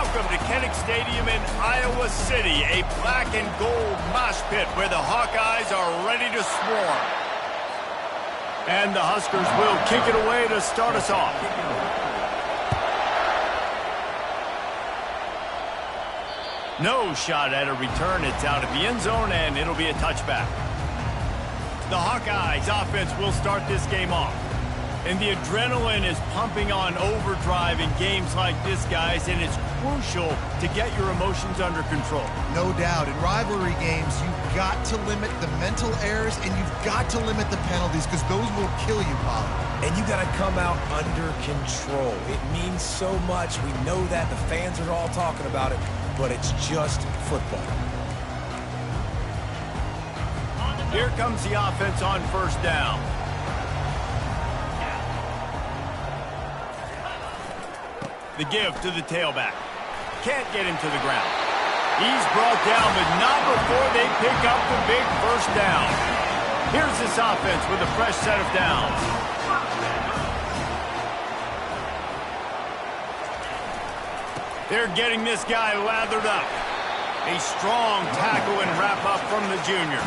welcome to Kinnick Stadium in Iowa City, a black and gold mosh pit where the Hawkeyes are ready to swarm. And the Huskers will kick it away to start us off. No shot at a return. It's out of the end zone, and it'll be a touchback. The Hawkeyes offense will start this game off. And the adrenaline is pumping on overdrive in games like this, guys, and it's crucial to get your emotions under control. No doubt. In rivalry games, you've got to limit the mental errors, and you've got to limit the penalties because those will kill you, Polly. And you got to come out under control. It means so much. We know that. The fans are all talking about it, but it's just football. Here comes the offense on first down. The give to the tailback. Can't get him to the ground. He's brought down, but not before they pick up the big first down. Here's this offense with a fresh set of downs. They're getting this guy lathered up. A strong tackle and wrap-up from the junior.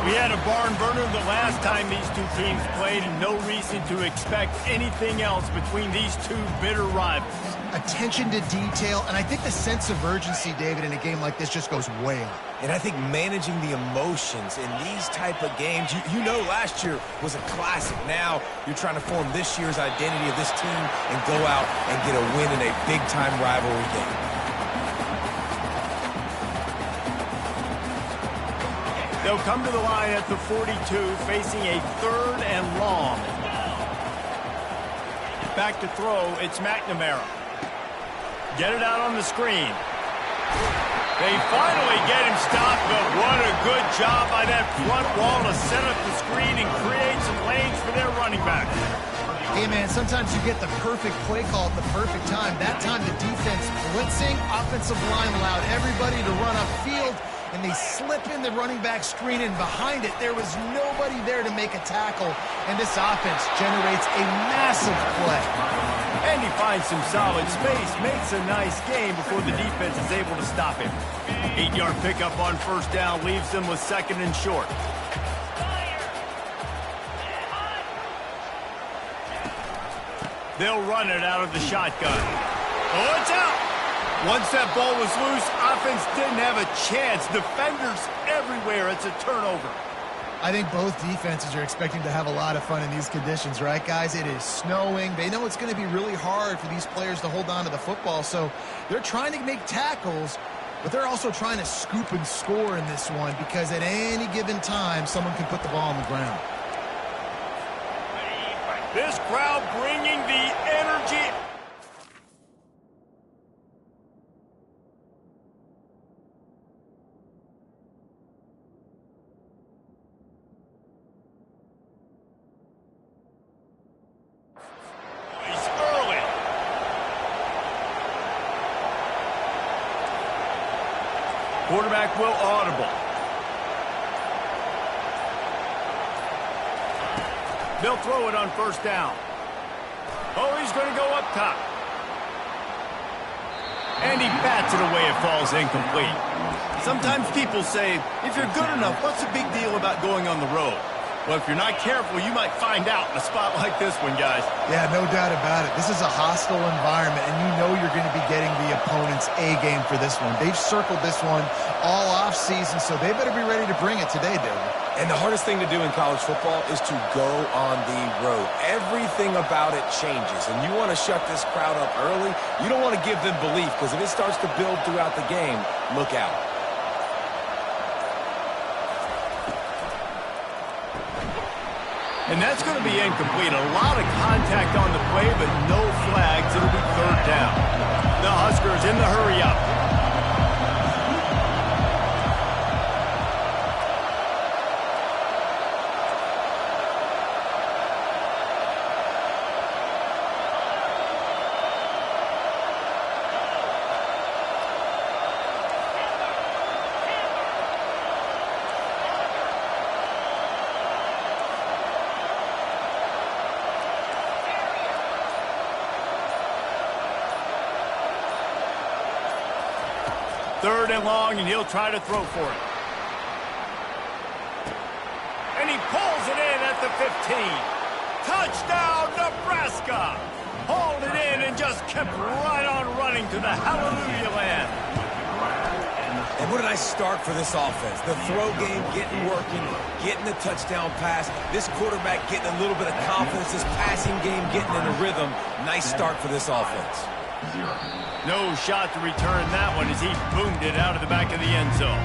We had a barn burner the last time these two teams played, and no reason to expect anything else between these two bitter rivals. Attention to detail, and I think the sense of urgency, David, in a game like this just goes way up. And I think managing the emotions in these type of games, you know last year was a classic. Now you're trying to form this year's identity of this team and go out and get a win in a big-time rivalry game. They'll come to the line at the 42, facing a 3rd and long. Back to throw, it's McNamara. Get it out on the screen. They finally get him stopped, but what a good job by that front wall to set up the screen and create some lanes for their running back. Hey, man, sometimes you get the perfect play call at the perfect time. That time the defense blitzing, offensive line allowed everybody to run upfield, and they slip in the running back screen, and behind it, there was nobody there to make a tackle, and this offense generates a massive play. And he finds some solid space, makes a nice game before the defense is able to stop him. 8-yard pickup on first down leaves them with 2nd and short. They'll run it out of the shotgun. Oh, it's out! Once that ball was loose, offense didn't have a chance. Defenders everywhere. It's a turnover. I think both defenses are expecting to have a lot of fun in these conditions, right, guys? It is snowing. They know it's going to be really hard for these players to hold on to the football, so they're trying to make tackles, but they're also trying to scoop and score in this one because at any given time, someone can put the ball on the ground. This crowd bringing the energy. He's early. Quarterback will audible. They'll throw it on first down. Oh, he's going to go up top. And he bats it away. It falls incomplete. Sometimes people say, if you're good enough, what's the big deal about going on the road? Well, if you're not careful, you might find out in a spot like this one, guys. Yeah, no doubt about it. This is a hostile environment, and you know you're going to be getting the opponent's A game for this one. They've circled this one all offseason, so they better be ready to bring it today, David. And the hardest thing to do in college football is to go on the road. Everything about it changes, and you want to shut this crowd up early. You don't want to give them belief, because if it starts to build throughout the game, look out. And that's going to be incomplete. A lot of contact on the play, but no flags. It'll be 3rd down. The Huskers in the hurry up. 3rd and long, and he'll try to throw for it. And he pulls it in at the 15. Touchdown, Nebraska! Hauled it in and just kept right on running to the hallelujah land. And what a nice start for this offense. The throw game getting working, getting the touchdown pass. This quarterback getting a little bit of confidence. This passing game getting in a rhythm. Nice start for this offense. No shot to return that one as he boomed it out of the back of the end zone.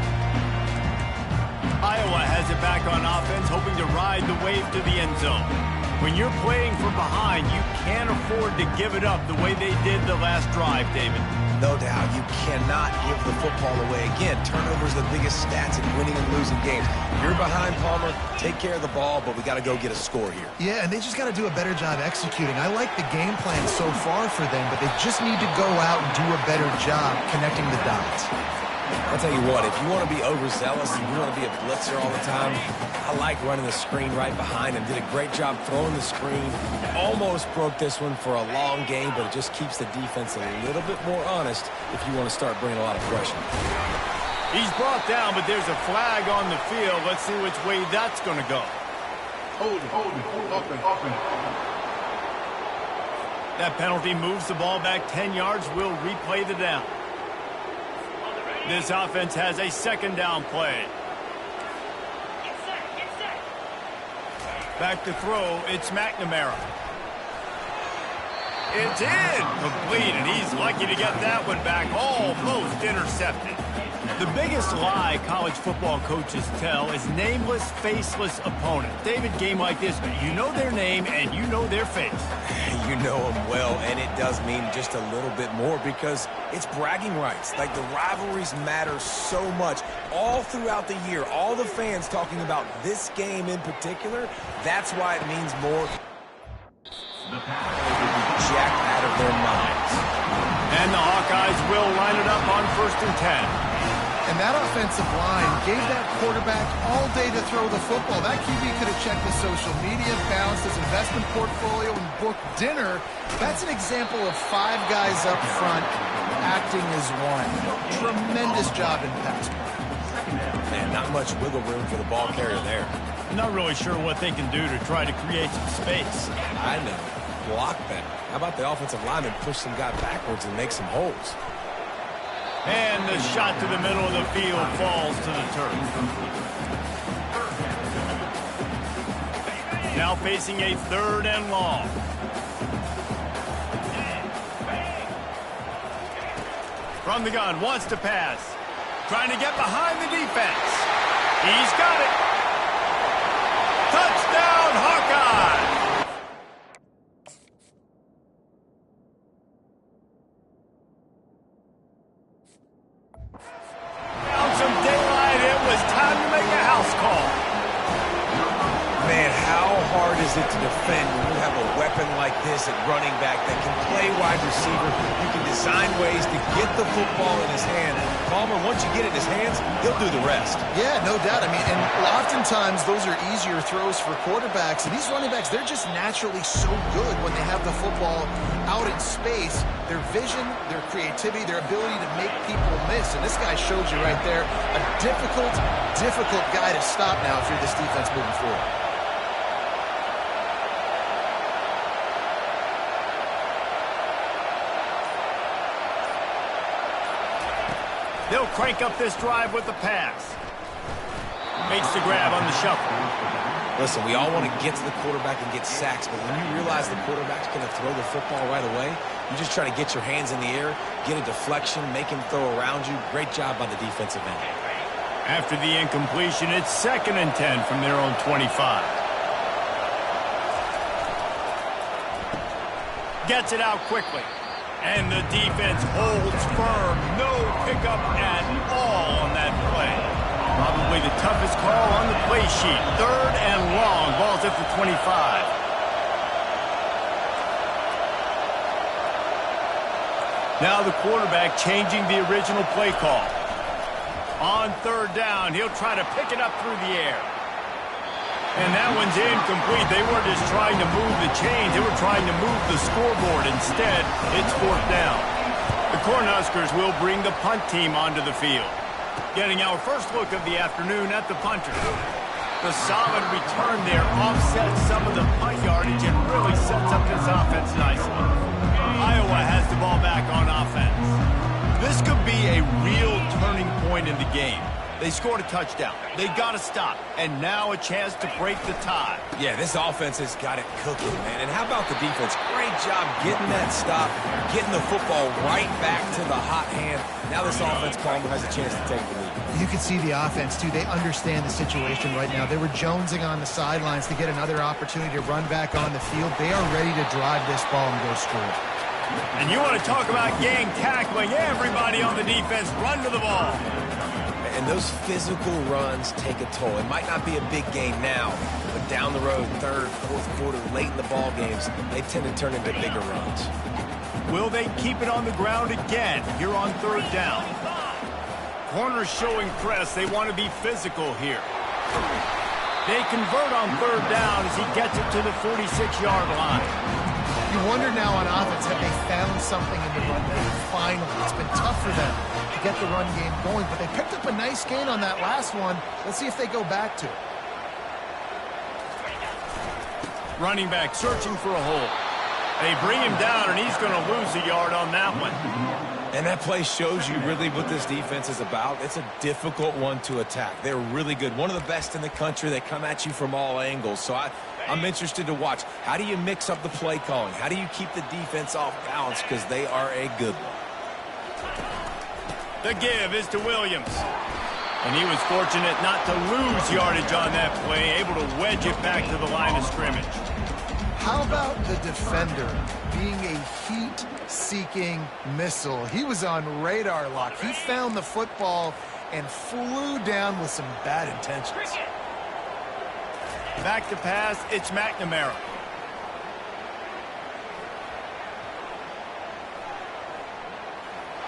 Iowa has it back on offense, hoping to ride the wave to the end zone. When you're playing from behind, you can't afford to give it up the way they did the last drive, David. No doubt, you cannot give the football away. Again, turnovers are the biggest stats in winning and losing games. You're behind, Palmer, take care of the ball, but we got to go get a score here. Yeah, and they just got to do a better job executing. I like the game plan so far for them, but they just need to go out and do a better job connecting the dots. I'll tell you what, if you want to be overzealous and you want to be a blitzer all the time, I like running the screen right behind him. Did a great job throwing the screen. Almost broke this one for a long game, but it just keeps the defense a little bit more honest if you want to start bringing a lot of pressure. He's brought down, but there's a flag on the field. Let's see which way that's going to go. Hold open. That penalty moves the ball back 10 yards. We'll replay the down. This offense has a 2nd down play. Back to throw, it's McNamara. It's in! Complete, and he's lucky to get that one back. Almost intercepted. The biggest lie college football coaches tell is nameless, faceless opponent. David, game like this, you know their name and you know their face. You know them well, and it does mean just a little bit more because it's bragging rights. Like, the rivalries matter so much all throughout the year. All the fans talking about this game in particular, that's why it means more. Jacked out of their minds. And the Hawkeyes will line it up on 1st and 10. And that offensive line gave that quarterback all day to throw the football. That QB could have checked his social media, balanced his investment portfolio, and booked dinner. That's an example of 5 guys up front acting as one. Tremendous job in pass. Man, not much wiggle room for the ball carrier there. Not really sure what they can do to try to create some space. I know. Block better. How about the offensive lineman push some guy backwards and make some holes? And the shot to the middle of the field falls to the turf. Now facing a 3rd and long. From the gun, wants to pass. Trying to get behind the defense. He's got it. Touchdown, Hawkeye! Some daylight, it was time to make a house call. Man, how hard is it to defend when you have a weapon like this at running back that can play wide receiver? You can design ways to get the football in his hand. Palmer, once you get it in his hands, he'll do the rest. Yeah, no doubt. I mean, and oftentimes those are easier throws for quarterbacks. And these running backs, they're just naturally so good when they have the football out in space. Their vision, their creativity, their ability to make people miss. And this guy showed you right there a difficult guy to stop now if you're this defense moving forward. They'll crank up this drive with the pass. Makes the grab on the shuffle. Listen, we all want to get to the quarterback and get sacks, but when you realize the quarterback's going to throw the football right away, you just try to get your hands in the air, get a deflection, make him throw around you. Great job by the defensive end. After the incompletion, it's 2nd and 10 from their own 25. Gets it out quickly. And the defense holds firm. No pickup at all on that play. Probably the toughest call on the play sheet. 3rd and long. Ball's at the 25. Now the quarterback changing the original play call. On 3rd down, he'll try to pick it up through the air. And that one's incomplete. They weren't just trying to move the chains. They were trying to move the scoreboard. Instead, it's 4th down. The The Cornhuskers will bring the punt team onto the field. Getting our first look of the afternoon at the punter. The solid return there offsets some of the punt yardage and really sets up this offense nicely. Iowa has the ball back on offense. This could be a real turning point in the game. They scored a touchdown. They got to stop. And now a chance to break the tie. Yeah, this offense has got it cooking, man. And how about the defense? Great job getting that stop, getting the football right back to the hot hand. Now this offense, Palmer, has a chance to take the lead. You can see the offense, too. They understand the situation right now. They were jonesing on the sidelines to get another opportunity to run back on the field. They are ready to drive this ball and go score. And you want to talk about gang tackling. Everybody on the defense run to the ball. And those physical runs take a toll. It might not be a big game now, but down the road, third, fourth quarter, late in the ball games, they tend to turn into bigger runs. Will they keep it on the ground again here on third down? Corners showing press. They want to be physical here. They convert on third down as he gets it to the 46-yard line. You wonder now on offense, have they found something in the run game? Finally, it's been tough for them to get the run game going, but they picked up a nice gain on that last one. Let's see if they go back to it. Running back searching for a hole. They bring him down, and he's going to lose a yard on that one. And that play shows you really what this defense is about. It's a difficult one to attack. They're really good. One of the best in the country. They come at you from all angles. So I'm interested to watch. How do you mix up the play calling? How do you keep the defense off balance? Because they are a good one. The give is to Williams. And he was fortunate not to lose yardage on that play, able to wedge it back to the line of scrimmage. How about the defender being a heat-seeking missile? He was on radar lock. He found the football and flew down with some bad intentions. Back to pass, it's McNamara.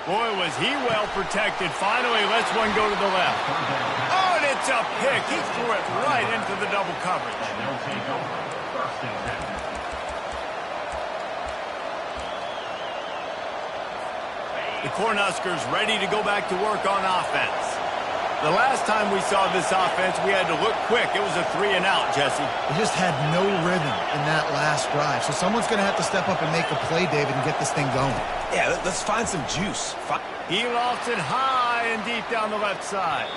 Boy, was he well protected. Finally lets one go to the left. Oh, and it's a pick. He threw it right into the double coverage. The Cornhuskers ready to go back to work on offense. The last time we saw this offense, we had to look quick. It was a 3-and-out, Jesse. They just had no rhythm in that last drive. So someone's going to have to step up and make a play, David, and get this thing going. Yeah, let's find some juice. He lost it high and deep down the left side.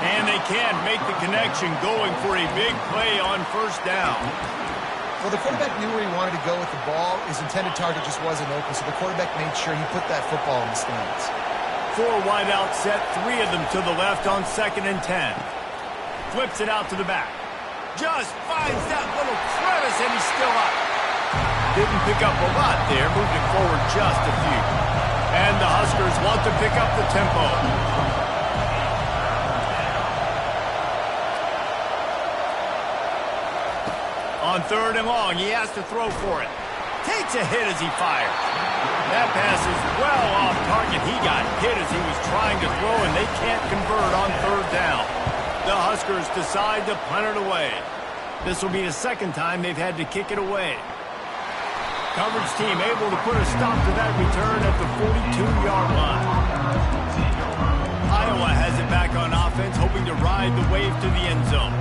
And they can't make the connection, going for a big play on first down. Well, the quarterback knew where he wanted to go with the ball. His intended target just wasn't open, so the quarterback made sure he put that football in the stands. 4 wideout set, 3 of them to the left on 2nd and 10. Flips it out to the back. Just finds that little crevice, and he's still up. Didn't pick up a lot there, moved it forward just a few. And the Huskers want to pick up the tempo. On 3rd and long, he has to throw for it. Takes a hit as he fires. That pass is well off target. He got hit as he was trying to throw, and they can't convert on 3rd down. The Huskers decide to punt it away. This will be the 2nd time they've had to kick it away. Coverage team able to put a stop to that return at the 42-yard line. Iowa has it back on offense, hoping to ride the wave to the end zone.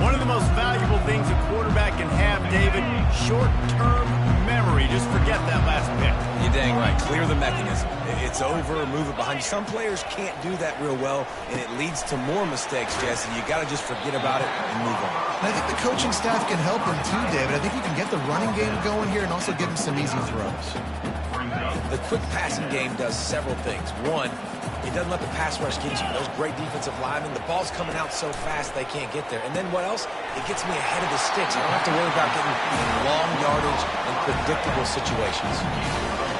One of the most valuable things a quarterback can have, David, short-term memory. Just forget that last pick. You're dang right. Clear the mechanism. It's over, move it behind you. Some players can't do that real well, and it leads to more mistakes, Jesse. You got to just forget about it and move on. And I think the coaching staff can help him too, David. I think you can get the running game going here and also give him some easy throws. The quick passing game does several things. One, it doesn't let the pass rush get you. Those great defensive linemen, the ball's coming out so fast they can't get there. And then what else? It gets me ahead of the sticks. I don't have to worry about getting in long yardage and predictable situations.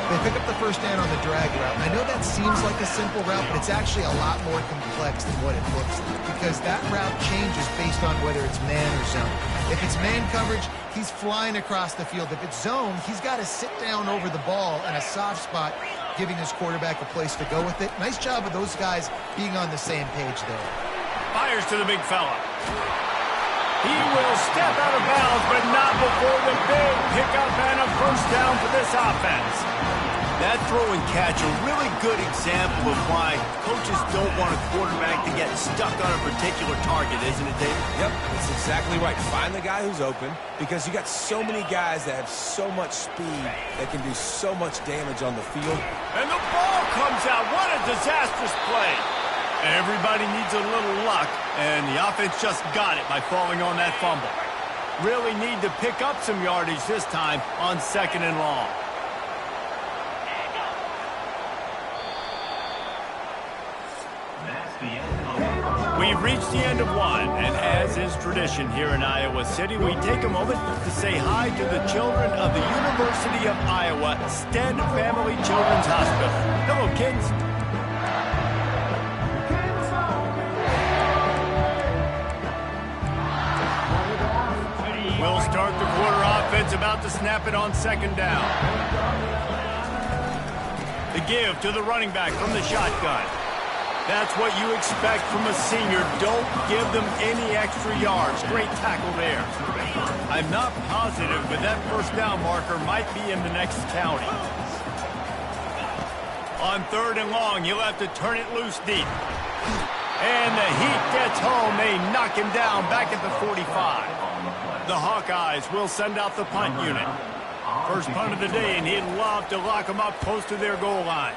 They pick up the first down on the drag route. And I know that seems like a simple route, but it's actually a lot more complex than what it looks like, because that route changes based on whether it's man or zone. If it's man coverage, he's flying across the field. If it's zone, he's got to sit down over the ball in a soft spot, giving his quarterback a place to go with it. Nice job of those guys being on the same page there. Fires to the big fella. He will step out of bounds, but not before the big pickup and a first down for this offense. That throw and catch, a really good example of why coaches don't want a quarterback to get stuck on a particular target, isn't it, Dave? Yep, that's exactly right. Find the guy who's open, because you got so many guys that have so much speed that can do so much damage on the field. And the ball comes out. What a disastrous play. Everybody needs a little luck, and the offense just got it by falling on that fumble. Really need to pick up some yardage this time on 2nd and long. We've reached the end of one, and as is tradition here in Iowa City, we take a moment to say hi to the children of the University of Iowa Stead Family Children's Hospital. Hello, kids. We'll start the quarter offense, about to snap it on 2nd down. The give to the running back from the shotgun. That's what you expect from a senior. Don't give them any extra yards. Great tackle there. I'm not positive, but that 1st down marker might be in the next county. On 3rd and long, he'll have to turn it loose deep. And the heat gets home. They knock him down back at the 45. The Hawkeyes will send out the punt unit. First punt of the day, and he'd love to lock them up close to their goal line.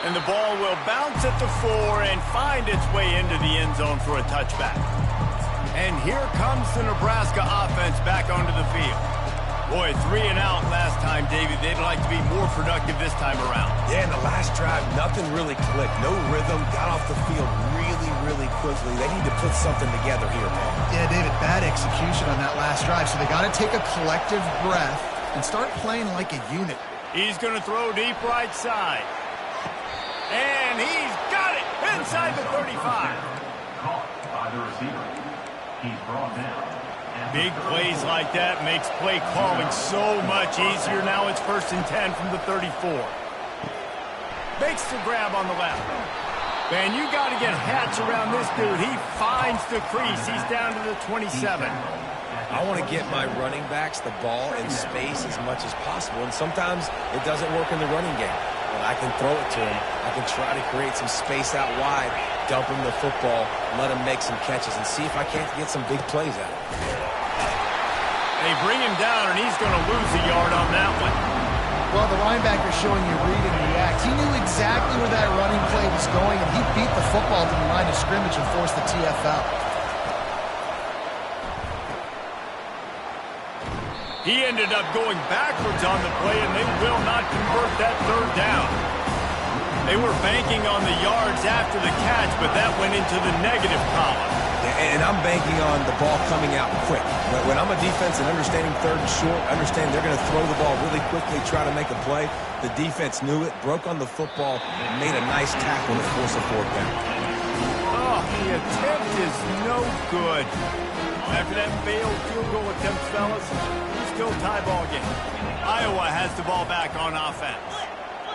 And the ball will bounce at the 4 and find its way into the end zone for a touchback. And here comes the Nebraska offense back onto the field. Boy, 3 and out last time, David. They'd like to be more productive this time around. Yeah, in the last drive, nothing really clicked. No rhythm, got off the field really quickly. They need to put something together here, man. Yeah, David, bad execution on that last drive, so they got to take a collective breath and start playing like a unit. He's going to throw deep right side. And he's got it inside the 35. Caught by the receiver. He's brought down. Big plays like that makes play calling so much easier. Now it's 1st and 10 from the 34. Makes the grab on the left. Man, you got to get hats around this dude. He finds the crease. He's down to the 27. I want to get my running backs the ball in space as much as possible, and sometimes it doesn't work in the running game. But I can throw it to him. I can try to create some space out wide, dump him the football, let him make some catches, and see if I can't get some big plays out of him. They bring him down, and he's going to lose a yard on that one. Well, the linebacker's showing you read and react. He knew exactly where that running play was going, and he beat the football to the line of scrimmage and forced the TFL. He ended up going backwards on the play, and they will not convert that 3rd down. They were banking on the yards after the catch, but that went into the negative column. And I'm banking on the ball coming out quick. When I'm a defense and understanding 3rd and short, understand they're going to throw the ball really quickly, try to make a play. The defense knew it, broke on the football, and made a nice tackle to force a 4th down. Oh, the attempt is no good. After that failed field goal attempt, fellas, still tie ball game. Iowa has the ball back on offense.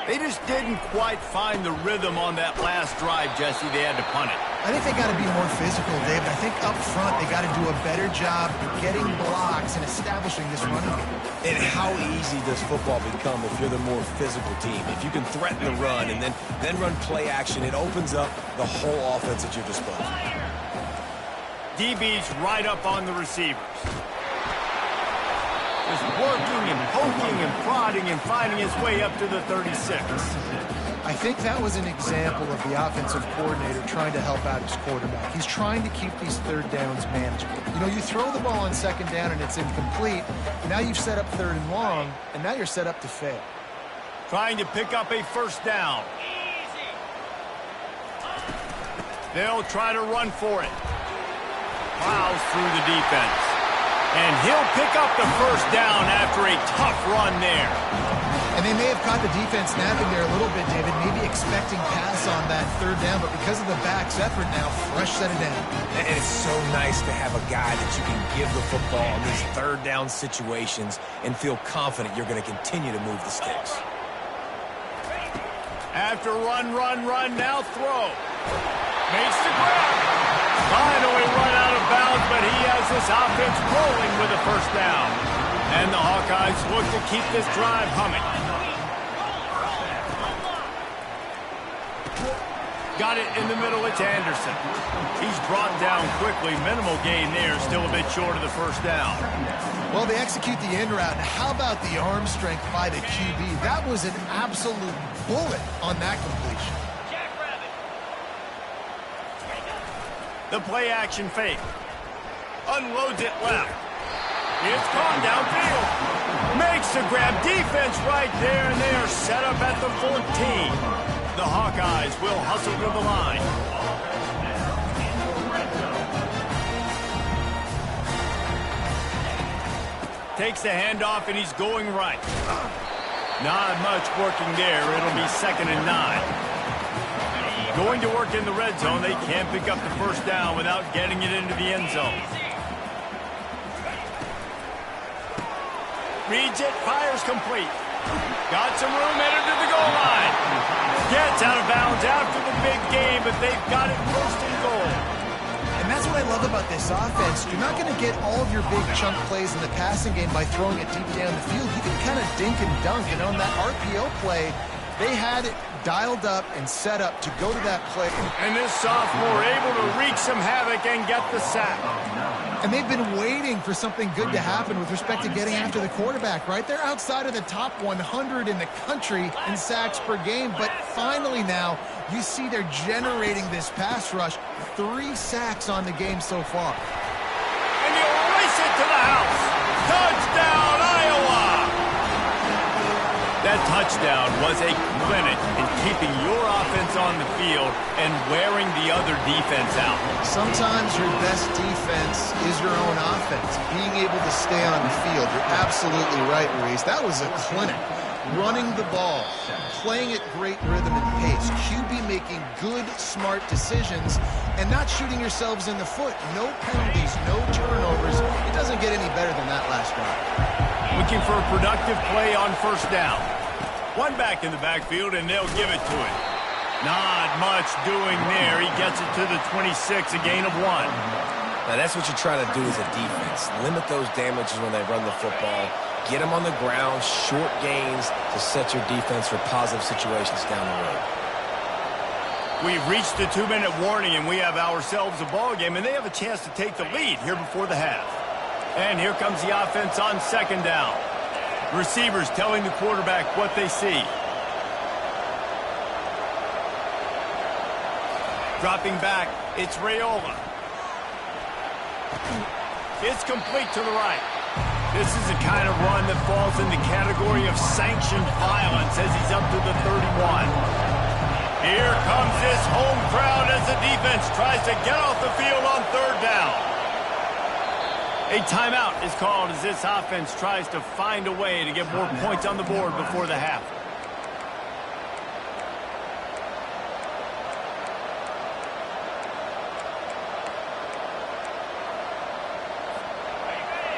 They just didn't quite find the rhythm on that last drive, Jesse. They had to punt it. I think they got to be more physical, David. I think up front they got to do a better job getting blocks and establishing this running game. And how easy does football become if you're the more physical team? If you can threaten the run and then run play action, it opens up the whole offense at your disposal. DB's right up on the receivers. Just working and poking and prodding and finding his way up to the 36. I think that was an example of the offensive coordinator trying to help out his quarterback. He's trying to keep these 3rd downs manageable. You know, you throw the ball on 2nd down and it's incomplete. Now you've set up 3rd and long, and now you're set up to fail. Trying to pick up a 1st down. They'll try to run for it. Plows through the defense. And he'll pick up the 1st down after a tough run there. And they may have caught the defense napping there a little bit, David, maybe expecting pass on that 3rd down, but because of the back's effort now, fresh set it down. And it's so nice to have a guy that you can give the football in these 3rd down situations and feel confident you're going to continue to move the sticks. After run, now throw. Makes the grab. Finally run out of bounds, but he has this offense rolling with a 1st down. And the Hawkeyes look to keep this drive humming. Got it in the middle. It's Anderson. He's brought down quickly. Minimal gain there. Still a bit short of the first down. Well, they execute the in route. How about the arm strength by the QB? That was an absolute bullet on that completion. The play action fake. Unloads it left. It's gone downfield. Makes the grab. Defense right there, and they are set up at the 14. The Hawkeyes will hustle to the line. Takes the handoff, and he's going right. Not much working there. It'll be 2nd and 9. Going to work in the red zone. They can't pick up the first down without getting it into the end zone. Reads it, fires complete. Got some room, headed to the goal line. Gets out of bounds after the big game, but they've got it 1st and goal. And that's what I love about this offense. You're not going to get all of your big chunk plays in the passing game by throwing it deep down the field. You can kind of dink and dunk, and on that RPO play, they had it dialed up and set up to go to that play. And this sophomore able to wreak some havoc and get the sack. And they've been waiting for something good to happen with respect to getting after the quarterback, right? They're outside of the top 100 in the country in sacks per game, but finally now you see they're generating this pass rush. 3 sacks on the game so far. And you race it to the house. Touchdown, Iowa! That touchdown was a clinic in keeping your offense on the field and wearing the other defense out. Sometimes your best defense is your own offense, being able to stay on the field. You're absolutely right, Reese. That was a clinic. Running the ball, playing at great rhythm and pace, QB making good, smart decisions, and not shooting yourselves in the foot. No penalties, no turnovers. It doesn't get any better than that last drive. Looking for a productive play on 1st down. One back in the backfield, and they'll give it to him. Not much doing there. He gets it to the 26, a gain of 1. Now, that's what you're trying to do as a defense. Limit those damages when they run the football. Get them on the ground, short gains to set your defense for positive situations down the road. We've reached the 2-minute warning, and we have ourselves a ball game, and they have a chance to take the lead here before the half. And here comes the offense on 2nd down. Receivers telling the quarterback what they see. Dropping back, it's Raiola. It's complete to the right. This is the kind of run that falls in the category of sanctioned violence as he's up to the 31. Here comes this home crowd as the defense tries to get off the field on 3rd down. A timeout is called as this offense tries to find a way to get more points on the board before the half.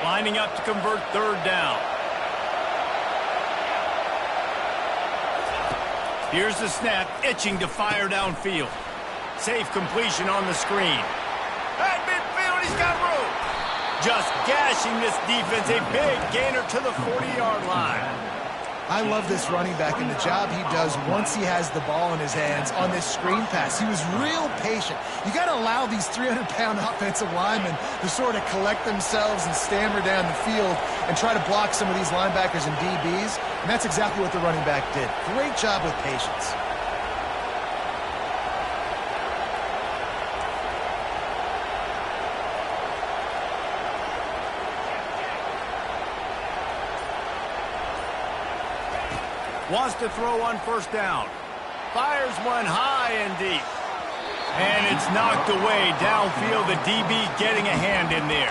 Lining up to convert 3rd down. Here's the snap, itching to fire downfield. Safe completion on the screen. At midfield, he's got room. Just gashing this defense, a big gainer to the 40-yard line. I love this running back and the job he does once he has the ball in his hands on this screen pass. He was real patient. You got to allow these 300-pound offensive linemen to sort of collect themselves and stammer down the field and try to block some of these linebackers and DBs, and that's exactly what the running back did. Great job with patience. Wants to throw on 1st down. Fires one high and deep. And it's knocked away downfield. The DB getting a hand in there.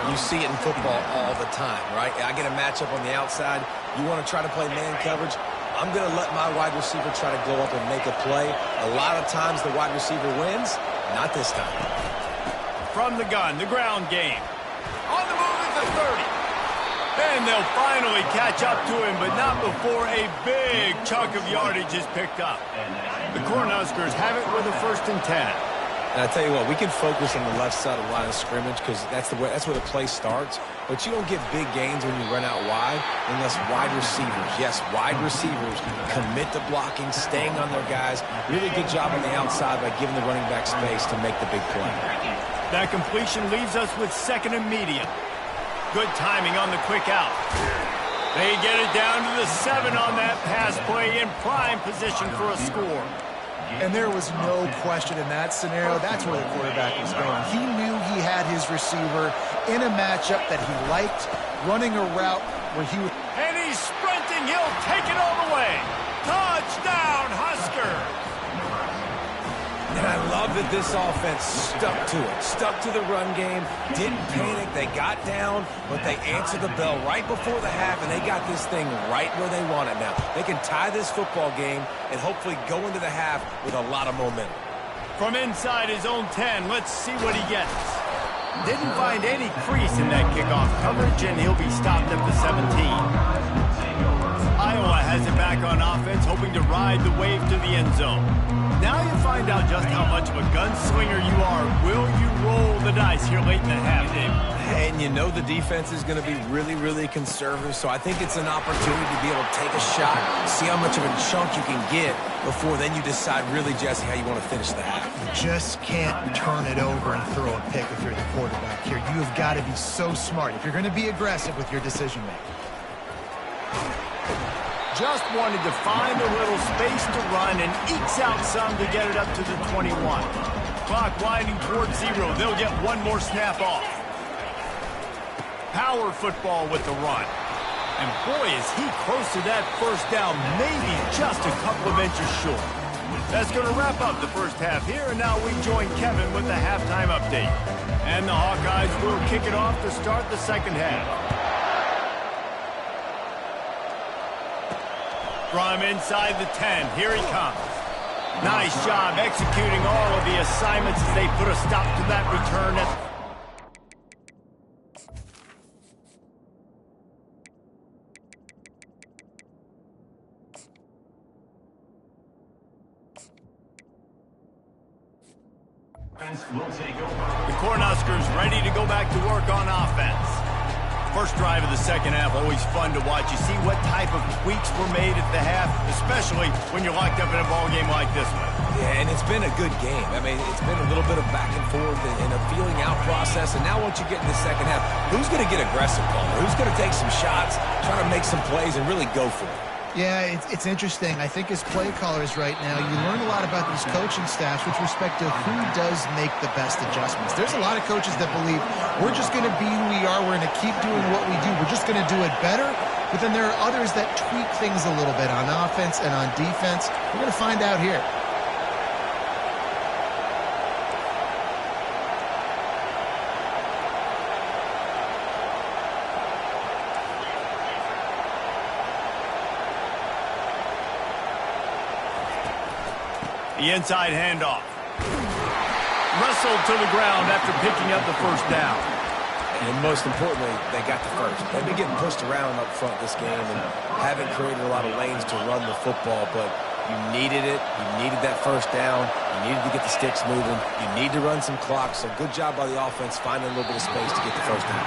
You see it in football all the time, right? I get a matchup on the outside. You want to try to play man coverage? I'm going to let my wide receiver try to go up and make a play. A lot of times the wide receiver wins. Not this time. From the gun, the ground game. On the move at the 30. And they'll finally catch up to him, but not before a big chunk of yardage is picked up. The Cornhuskers have it with a 1st and 10. And I tell you what, we can focus on the left side of the line of scrimmage because that's where the play starts. But you don't get big gains when you run out wide unless wide receivers, yes, wide receivers commit to blocking, staying on their guys. Really good job on the outside by giving the running back space to make the big play. That completion leaves us with 2nd and medium. Good timing on the quick out. They get it down to the 7 on that pass play in prime position for a score. And there was no question in that scenario. That's where the quarterback was going. He knew he had his receiver in a matchup that he liked, running a route where he would... And he's sprinting. He'll take it all the way. Touchdown, Husker! And I love that this offense stuck to it, stuck to the run game, didn't panic. They got down, but they answered the bell right before the half, and they got this thing right where they want it now. They can tie this football game and hopefully go into the half with a lot of momentum. From inside his own 10, let's see what he gets. Didn't find any crease in that kickoff coverage, and he'll be stopped at the 17. Iowa has it back on offense, hoping to ride the wave to the end zone. Now you find out just how much of a gunslinger you are. Will you roll the dice here late in the half, Dave? And you know the defense is going to be really, really conservative, so I think it's an opportunity to be able to take a shot, see how much of a chunk you can get before then you decide really, Jesse, how you want to finish the half. You just can't turn it over and throw a pick if you're the quarterback here. You have got to be so smart if you're going to be aggressive with your decision-making. Just wanted to find a little space to run and ekes out some to get it up to the 21. Clock winding towards 0. They'll get one more snap off. Power football with the run. And boy, is he close to that first down, maybe just a couple of inches short. That's going to wrap up the first half here, and now we join Kevin with the halftime update. And the Hawkeyes will kick it off to start the second half. From inside the 10, here he comes. Nice job executing all of the assignments as they put a stop to that return. Will take over. The Cornhuskers ready to go back to work on offense. First drive of the second half, always fun to watch. You see what type of tweaks were made at the half, especially when you're locked up in a ball game like this one. Yeah, and it's been a good game. I mean, it's been a little bit of back and forth and a feeling out process. And now once you get in the second half, who's going to get aggressive, Paul? Who's going to take some shots, try to make some plays, and really go for it? Yeah, it's interesting. I think as play callers right now, you learn a lot about these coaching staffs with respect to who does make the best adjustments. There's a lot of coaches that believe we're just going to be who we are. We're going to keep doing what we do. We're just going to do it better. But then there are others that tweak things a little bit on offense and on defense. We're going to find out here. The inside handoff. Wrestled to the ground after picking up the first down. And most importantly, they got the first. They've been getting pushed around up front this game and haven't created a lot of lanes to run the football, but you needed it. You needed that first down. You needed to get the sticks moving. You need to run some clock, so good job by the offense finding a little bit of space to get the first down.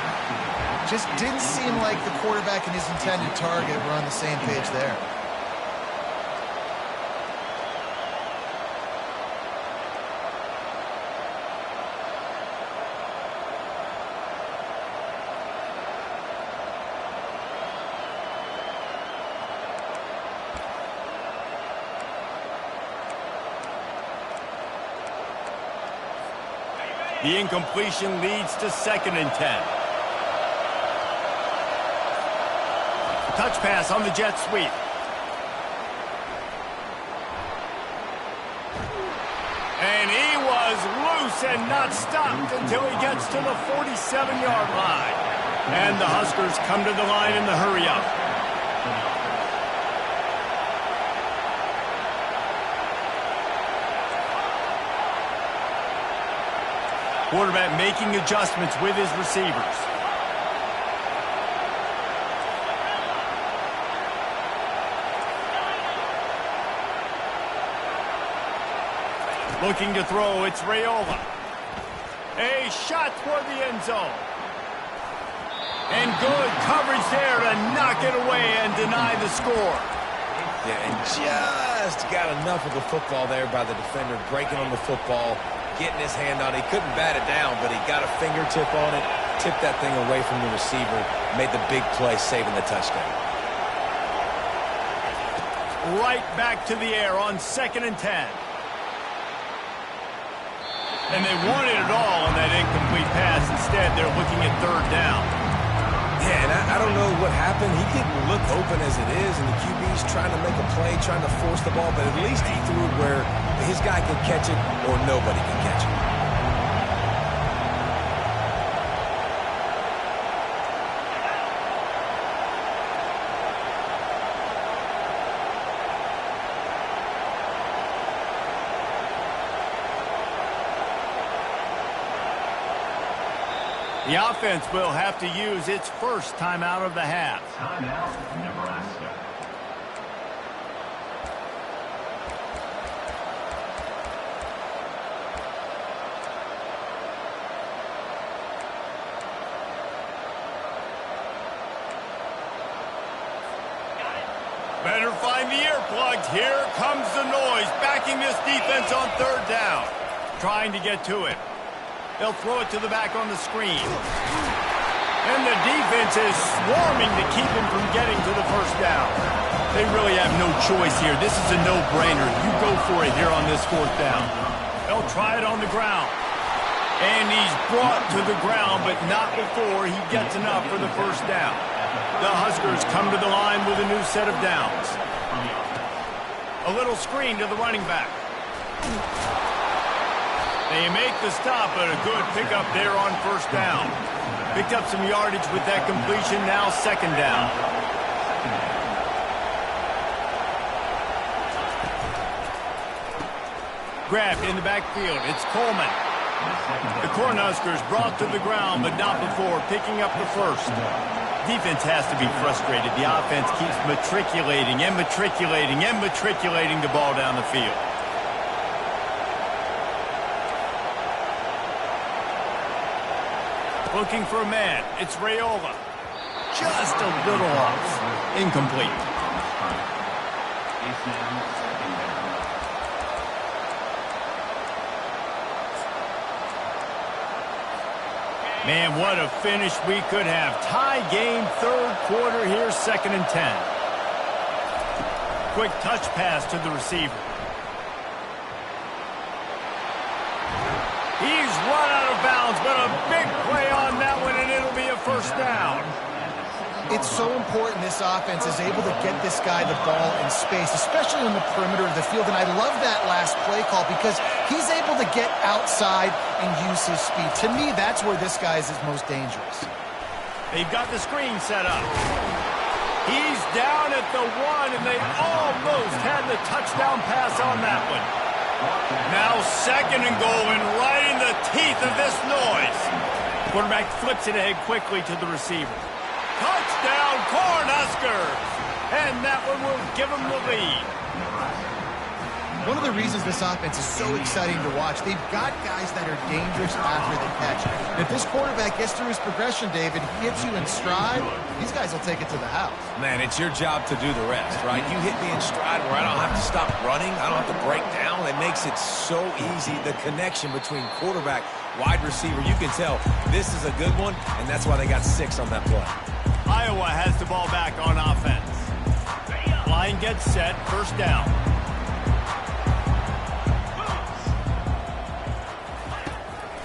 Just didn't seem like the quarterback and his intended target were on the same page there. The incompletion leads to 2nd and 10. Touch pass on the jet sweep. And he was loose and not stopped until he gets to the 47-yard line. And the Huskers come to the line in the hurry-up. Quarterback making adjustments with his receivers. Looking to throw, it's Raiola. A shot toward the end zone. And good coverage there to knock it away and deny the score. Yeah, and just got enough of the football there by the defender, breaking on the football, getting his hand on it. He couldn't bat it down, but he got a fingertip on it, tipped that thing away from the receiver, made the big play, saving the touchdown. Right back to the air on 2nd and 10. And they wanted it all on that incomplete pass. Instead, they're looking at 3rd down. Yeah, and I don't know what happened. He didn't look open as it is, and the QB's trying to make a play, trying to force the ball, but at least he threw it where his guy can catch it or nobody can catch it. The offense will have to use its first timeout of the half. Timeout, Nebraska. Better find the earplugs. Here comes the noise, backing this defense on 3rd down. Trying to get to it. They'll throw it to the back on the screen. And the defense is swarming to keep him from getting to the 1st down. They really have no choice here. This is a no-brainer. You go for it here on this 4th down. They'll try it on the ground. And he's brought to the ground, but not before he gets enough for the 1st down. The Huskers come to the line with a new set of downs. A little screen to the running back. They make the stop, but a good pickup there on 1st down. Picked up some yardage with that completion, now 2nd down. Grabbed in the backfield, it's Coleman. The Cornhuskers brought to the ground, but not before picking up the 1st. Defense has to be frustrated. The offense keeps matriculating and matriculating and matriculating the ball down the field. Looking for a man. It's Raiola. Just a little off. Incomplete. Man, what a finish we could have. Tie game, 3rd quarter here, 2nd and 10. Quick touch pass to the receiver. He's run out of bounds, but a big play on that one, and it'll be a 1st down. It's so important this offense is able to get this guy the ball in space, especially on the perimeter of the field. And I love that last play call because he's able to get outside and use his speed. To me, that's where this guy is his most dangerous. They've got the screen set up. He's down at the 1, and they almost had the touchdown pass on that one. Now 2nd and goal, and right in the teeth of this noise. Quarterback flips it ahead quickly to the receiver. Touchdown, Cornhuskers! And that one will give them the lead. One of the reasons this offense is so exciting to watch, they've got guys that are dangerous after the catch. And if this quarterback gets through his progression, David, hits you in stride, these guys will take it to the house. Man, it's your job to do the rest, right? You hit me in stride where I don't have to stop running. I don't have to break down. It makes it so easy. The connection between quarterback, wide receiver, you can tell this is a good one, and that's why they got 6 on that play. Iowa has the ball back on offense. Line gets set, 1st down.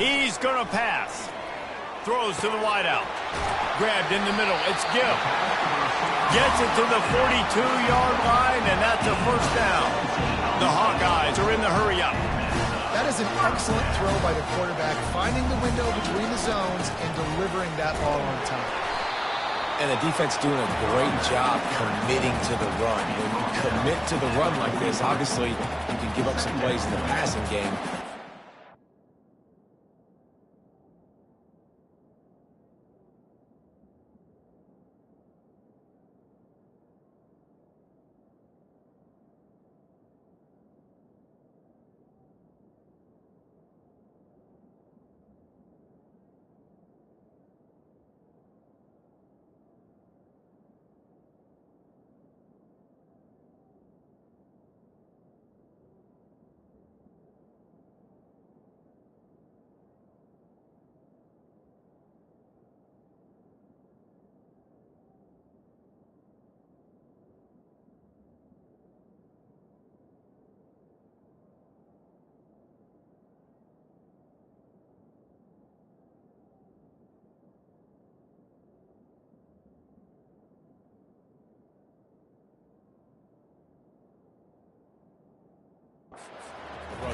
He's going to pass. Throws to the wideout. Grabbed in the middle. It's Gill. Gets it to the 42-yard line, and that's a 1st down. The Hawkeyes are in the hurry-up. That is an excellent throw by the quarterback, finding the window between the zones and delivering that ball on time. And the defense doing a great job committing to the run. When you commit to the run like this, obviously you can give up some plays in the passing game.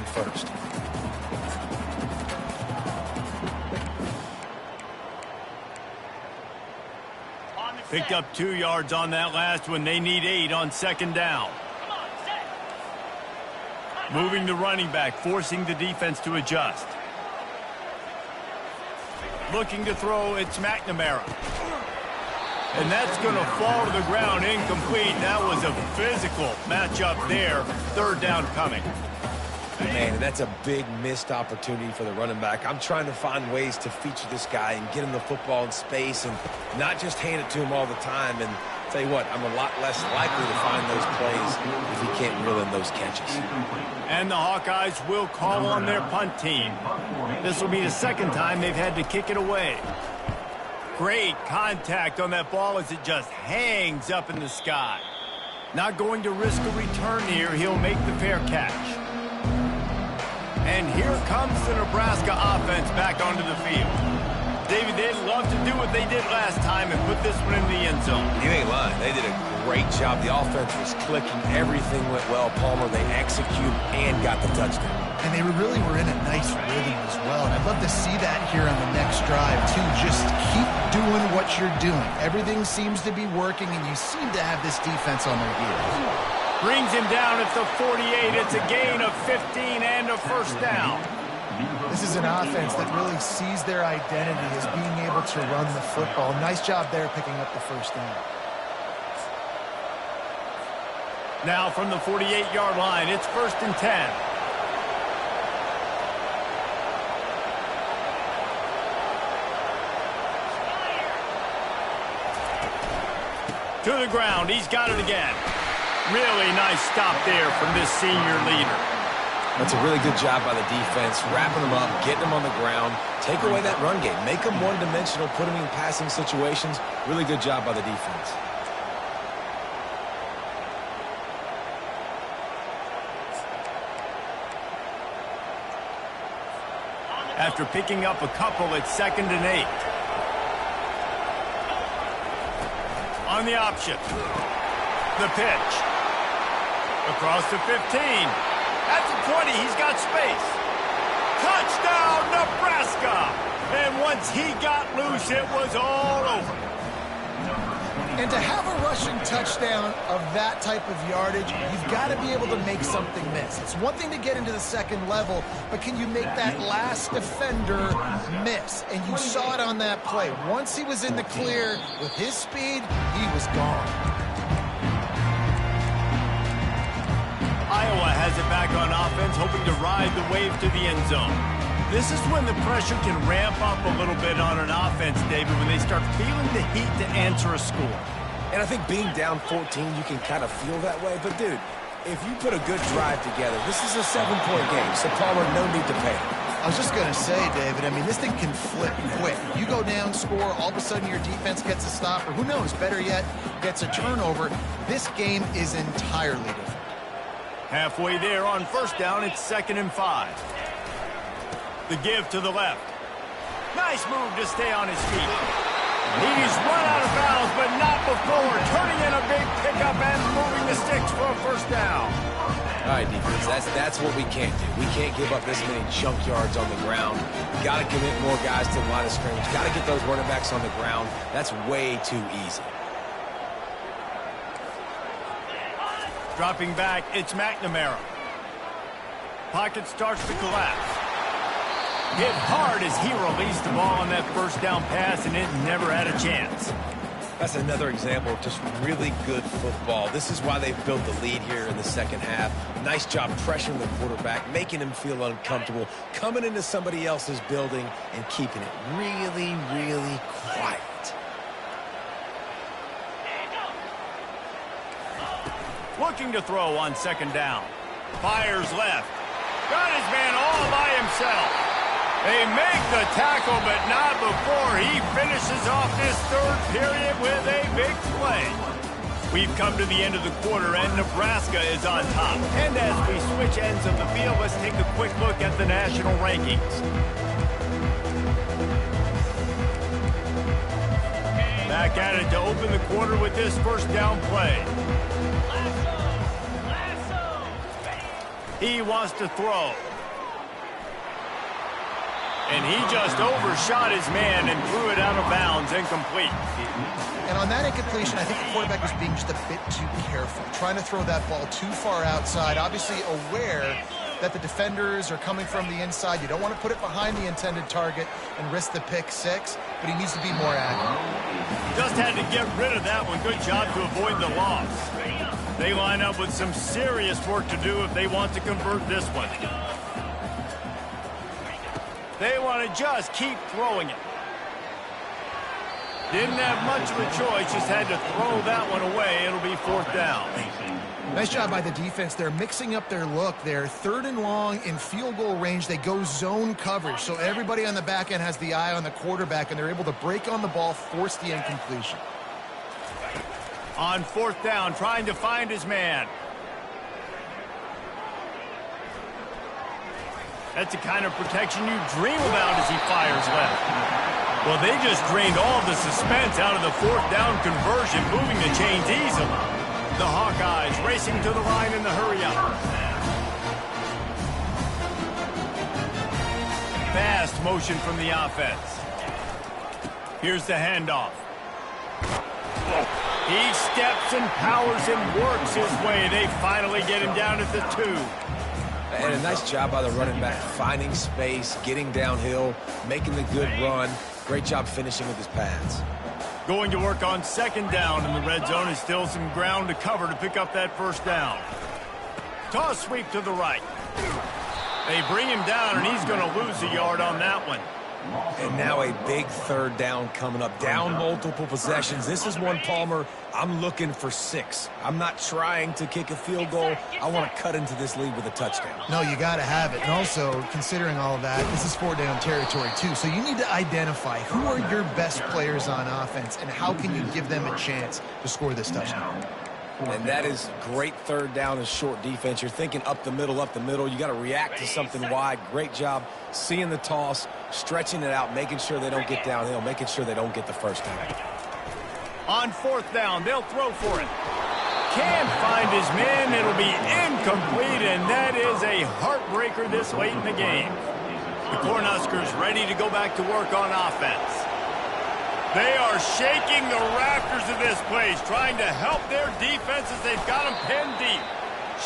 one first. Picked up 2 yards on that last one. They need 8 on second down. Moving the running back, forcing the defense to adjust. Looking to throw, it's McNamara. And that's going to fall to the ground, incomplete. That was a physical matchup there. Third down coming. Man, that's a big missed opportunity for the running back. I'm trying to find ways to feature this guy and get him the football in space and not just hand it to him all the time. And tell you what, I'm a lot less likely to find those plays if he can't reel in those catches. And the Hawkeyes will call on their punt team. This will be the second time they've had to kick it away. Great contact on that ball as it just hangs up in the sky. Not going to risk a return here. He'll make the fair catch. And here comes the Nebraska offense back onto the field. David, they'd love to do what they did last time and put this one in the end zone. You ain't lying. They did a great job. The offense was clicking. Everything went well. Palmer, they executed and got the touchdown. And they really were in a nice rhythm as well. And I'd love to see that here on the next drive, too. Just keep doing what you're doing. Everything seems to be working, and you seem to have this defense on their heels. Brings him down at the 48. It's a gain of 15 and a first down. This is an offense that really sees their identity as being able to run the football. Nice job there picking up the first down. Now from the 48-yard line, it's 1st and 10. To the ground. He's got it again. Really nice stop there from this senior leader. That's a really good job by the defense, wrapping them up, getting them on the ground, take away that run game, make them one-dimensional, put them in passing situations. Really good job by the defense. After picking up a couple, it's 2nd and 8. On the option. The pitch. Across the 15. At the 20, he's got space. Touchdown, Nebraska! And once he got loose, it was all over. And to have a rushing touchdown of that type of yardage, you've got to be able to make something miss. It's one thing to get into the second level, but can you make that last defender miss? And you saw it on that play. Once he was in the clear with his speed, he was gone. Iowa has it back on offense, hoping to ride the wave to the end zone. This is when the pressure can ramp up a little bit on an offense, David, when they start feeling the heat to answer a score. And I think being down 14, you can kind of feel that way. But, dude, if you put a good drive together, this is a 7-point game. So, Palmer, no need to panic. I was just going to say, David, I mean, this thing can flip quick. You go down, score, all of a sudden your defense gets a stop, or who knows, better yet, gets a turnover. This game is entirely different. Halfway there on first down, it's 2nd and 5. The give to the left. Nice move to stay on his feet. He's run out of bounds, but not before. Turning in a big pickup and moving the sticks for a first down. All right, defense, that's what we can't do. We can't give up this many chunk yards on the ground. Got to commit more guys to the line of scrimmage. Got to get those running backs on the ground. That's way too easy. Dropping back, it's McNamara. Pocket starts to collapse. Hit hard as he released the ball on that first down pass, and it never had a chance. That's another example of just really good football. This is why they've built the lead here in the second half. Nice job pressuring the quarterback, making him feel uncomfortable, coming into somebody else's building and keeping it really, really quiet. Looking to throw on second down. Fires left. Got his man all by himself. They make the tackle, but not before he finishes off this third period with a big play. We've come to the end of the quarter, and Nebraska is on top. And as we switch ends of the field, let's take a quick look at the national rankings. Back at it to open the quarter with this first down play. He wants to throw. And he just overshot his man and threw it out of bounds, incomplete. And on that incompletion, I think the quarterback was being just a bit too careful, trying to throw that ball too far outside, obviously aware that the defenders are coming from the inside. You don't want to put it behind the intended target and risk the pick six, but he needs to be more accurate. Just had to get rid of that one. Good job to avoid the loss. They line up with some serious work to do if they want to convert this one. They want to just keep throwing it. Didn't have much of a choice, just had to throw that one away. It'll be 4th down. Nice job by the defense. They're mixing up their look. They're 3rd and long in field goal range. They go zone coverage, so everybody on the back end has the eye on the quarterback, and they're able to break on the ball, force the incompletion. On 4th down, trying to find his man. That's the kind of protection you dream about as he fires left. Well, they just drained all the suspense out of the 4th down conversion, moving the chains easily. The Hawkeyes racing to the line in the hurry-up. Fast motion from the offense. Here's the handoff. He steps and powers and works his way. They finally get him down at the 2. And a nice job by the running back, finding space, getting downhill, making the good run. Great job finishing with his pads. Going to work on 2nd down, and the red zone is still some ground to cover to pick up that 1st down. Toss sweep to the right. They bring him down, and he's going to lose a yard on that one. And now a big 3rd down coming up. Down multiple possessions. This is one, Palmer, I'm looking for 6. I'm not trying to kick a field goal. I want to cut into this lead with a touchdown. No, you got to have it. And also, considering all of that, this is 4-down territory, too. So you need to identify who are your best players on offense and how can you give them a chance to score this touchdown. And that is great 3rd down and short defense. You're thinking up the middle, up the middle. You got to react to something wide. Great job seeing the toss, stretching it out, making sure they don't get downhill, making sure they don't get the 1st down. On 4th down, they'll throw for it. Can't find his man. It'll be incomplete, and that is a heartbreaker this late in the game. The Cornhuskers ready to go back to work on offense. They are shaking the rafters of this place, trying to help their defense as they've got them pinned deep.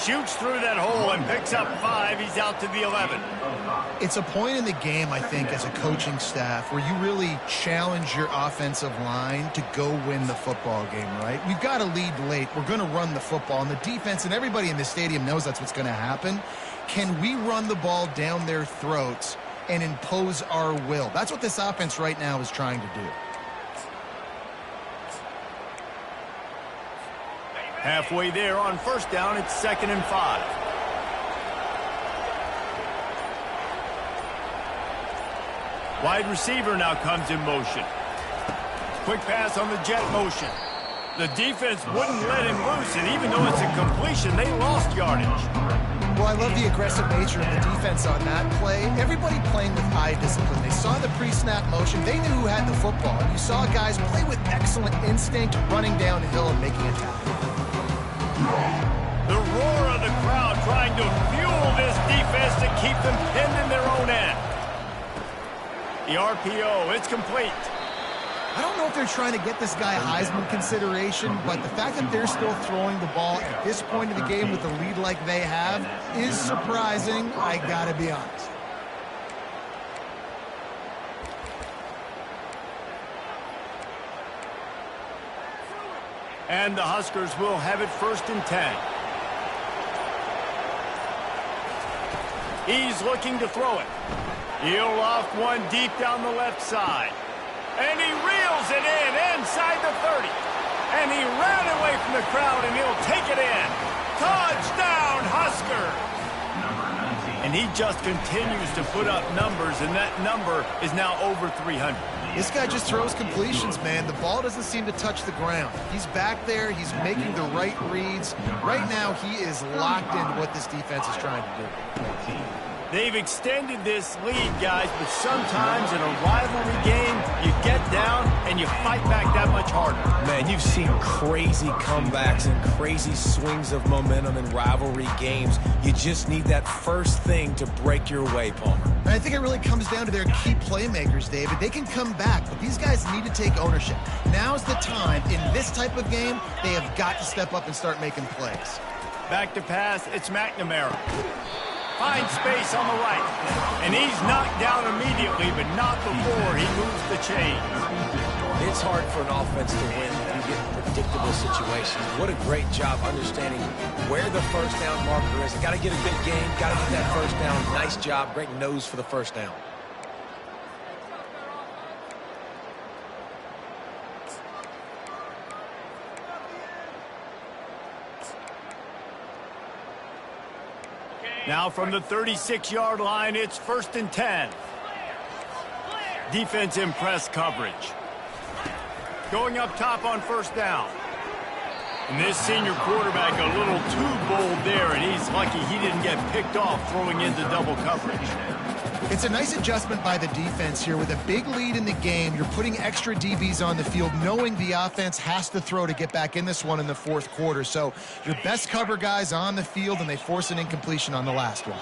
Shoots through that hole and picks up 5. He's out to the 11. It's a point in the game, I think, as a coaching staff where you really challenge your offensive line to go win the football game, right? We've got to lead late. We're going to run the football, and the defense and everybody in the stadium knows that's what's going to happen. Can we run the ball down their throats and impose our will? That's what this offense right now is trying to do. Halfway there on 1st down, it's 2nd and 5. Wide receiver now comes in motion. Quick pass on the jet motion. The defense wouldn't let him loose, and even though it's a completion, they lost yardage. Well, I love the aggressive nature of the defense on that play. Everybody playing with eye discipline. They saw the pre-snap motion. They knew who had the football. And you saw guys play with excellent instinct, running downhill and making a tackle. The roar of the crowd trying to fuel this defense to keep them pinned in their own end. The RPO, it's complete. I don't know if they're trying to get this guy Heisman consideration, but the fact that they're still throwing the ball at this point of the game with the lead like they have is surprising, I gotta be honest. And the Huskers will have it 1st and 10. He's looking to throw it. He'll loft one deep down the left side. And he reels it in inside the 30. And he ran away from the crowd, and he'll take it in. Touchdown, Husker! And he just continues to put up numbers, and that number is now over 300. This guy just throws completions, man. The ball doesn't seem to touch the ground. He's back there. He's making the right reads. Right now, he is locked into what this defense is trying to do. They've extended this lead, guys, but sometimes in a rivalry game, you get down and you fight back that much harder. Man, you've seen crazy comebacks and crazy swings of momentum in rivalry games. You just need that first thing to break your way, Palmer. And I think it really comes down to their key playmakers, David. They can come back, but these guys need to take ownership. Now's the time. In this type of game, they have got to step up and start making plays. Back to pass, it's McNamara. Finds space on the right. And he's knocked down immediately, but not before he moves the chains. It's hard for an offense to win when you get in predictable situations. What a great job understanding where the first down marker is. Got to get a big game, got to get that first down. Nice job, great nose for the first down. Now from the 36-yard line, it's 1st and 10. Defense in press coverage. Going up top on 1st down. And this senior quarterback a little too bold there, and he's lucky he didn't get picked off throwing into double coverage. It's a nice adjustment by the defense here. With a big lead in the game, you're putting extra DBs on the field, knowing the offense has to throw to get back in this one in the 4th quarter. So your best cover guys on the field, and they force an incompletion on the last one.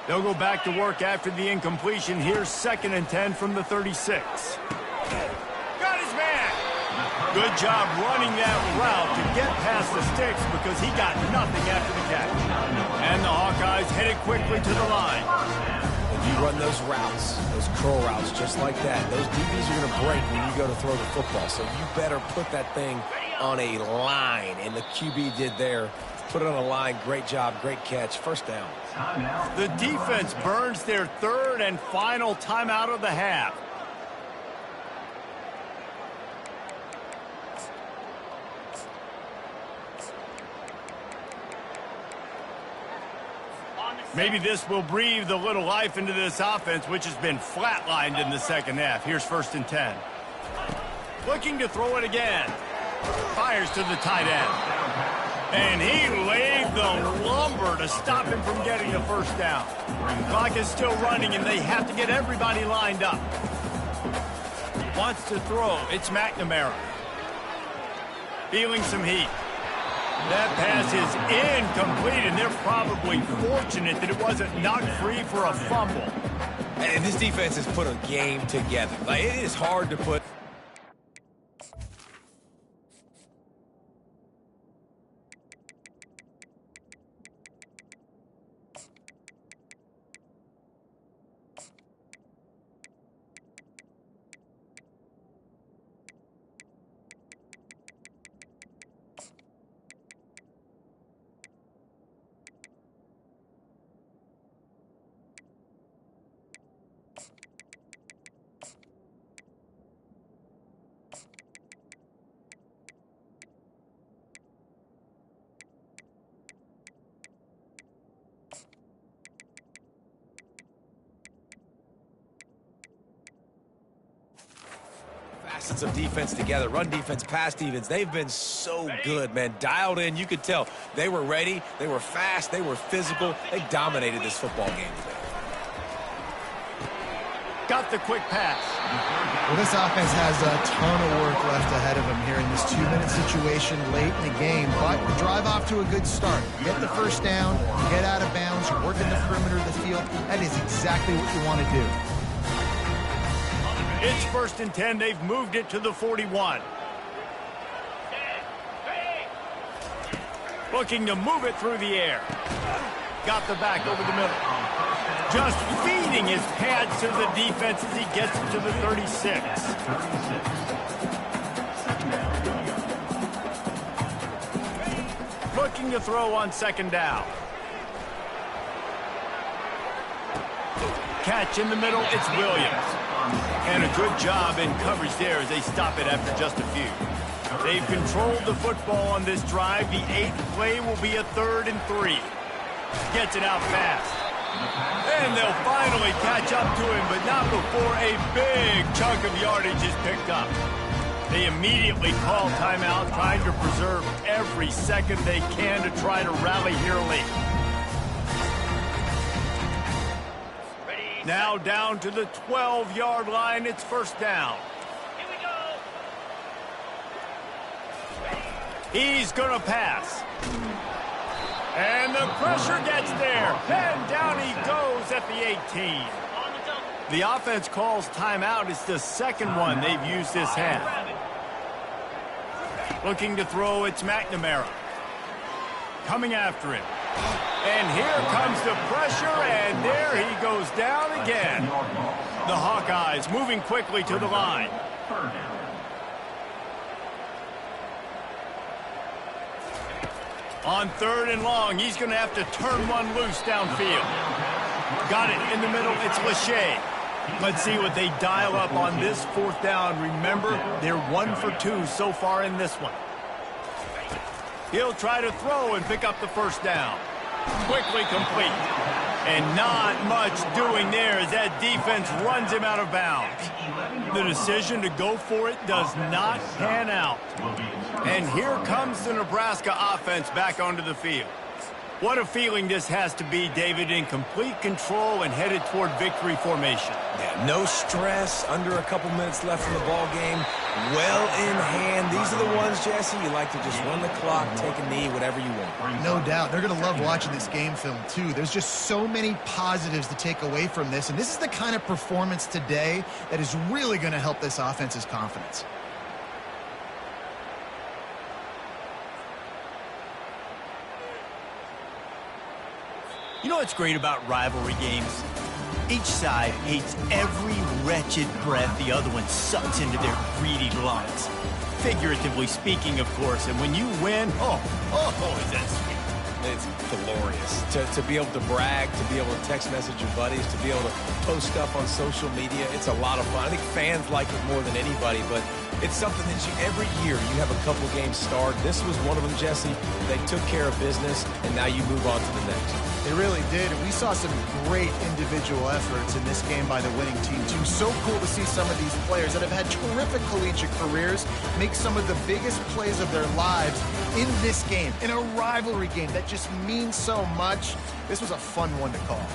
They'll go back to work after the incompletion. Here's 2nd and 10 from the 36. Got his man. Good job running that route to get past the sticks because he got nothing after the catch. And the Hawkeyes headed quickly to the line. You run those routes, those curl routes, just like that. Those DBs are going to break when you go to throw the football. So you better put that thing on a line. And the QB did there. Put it on a line. Great job. Great catch. First down. The defense burns their 3rd and final timeout of the half. Maybe this will breathe a little life into this offense, which has been flatlined in the 2nd half. Here's 1st and 10. Looking to throw it again. Fires to the tight end. And he laid the lumber to stop him from getting the first down. The clock is still running, and they have to get everybody lined up. Wants to throw. It's McNamara. Feeling some heat. That pass is incomplete, and they're probably fortunate that it wasn't knocked free for a fumble. And this defense has put a game together. Like, it is hard to put. Facets of defense together, run defense, pass defense. They've been so good, man. Dialed in, you could tell. They were ready, they were fast, they were physical. They dominated this football game today. Got the quick pass. Well, this offense has a ton of work left ahead of them here in this 2-minute situation late in the game, but the drive off to a good start. Get the first down, get out of bounds, you're working the perimeter of the field. That is exactly what you want to do. It's 1st and 10. They've moved it to the 41. Looking to move it through the air. Got the back over the middle. Just feeding his pads to the defense as he gets it to the 36. Looking to throw on 2nd down. Catch in the middle, it's Williams. And a good job in coverage there as they stop it after just a few. They've controlled the football on this drive. The 8th play will be a 3rd and 3. Gets it out fast. And they'll finally catch up to him, but not before a big chunk of yardage is picked up. They immediately call timeout, trying to preserve every second they can to try to rally here late. Now down to the 12-yard line. It's first down. Here we go. He's going to pass. And the pressure gets there. And down he goes at the 18. On the double. The offense calls timeout. It's the second one they've used this half. Grab it. Looking to throw, it's McNamara. Coming after him. And here comes the pressure, and there he goes down again. The Hawkeyes moving quickly to the line. Third down. On 3rd and long, he's going to have to turn one loose downfield. Got it in the middle. It's Lachey. Let's see what they dial up on this 4th down. Remember, they're 1 for 2 so far in this one. He'll try to throw and pick up the first down. Quickly complete. And not much doing there as that defense runs him out of bounds. The decision to go for it does not pan out. And here comes the Nebraska offense back onto the field. What a feeling this has to be, David, in complete control and headed toward victory formation. Yeah, no stress, under a couple minutes left in the ball game, well in hand. These are the ones, Jesse, you like to just run the clock, take a knee, whatever you want. No doubt. They're going to love watching this game film, too. There's just so many positives to take away from this, and this is the kind of performance today that is really going to help this offense's confidence. You know what's great about rivalry games? Each side hates every wretched breath the other one sucks into their greedy lungs. Figuratively speaking, of course, and when you win, oh, is that sweet. It's glorious. To be able to brag, to be able to text message your buddies, to be able to post stuff on social media, it's a lot of fun. I think fans like it more than anybody, but it's something that every year you have a couple games start. This was one of them, Jesse. They took care of business, and now you move on to the next. They really did, and we saw some great individual efforts in this game by the winning team, too. So cool to see some of these players that have had terrific collegiate careers make some of the biggest plays of their lives in this game, in a rivalry game that just means so much. This was a fun one to call.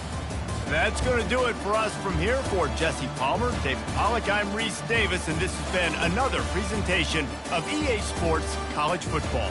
That's going to do it for us from here. For Jesse Palmer, David Pollack, I'm Reese Davis, and this has been another presentation of EA Sports College Football.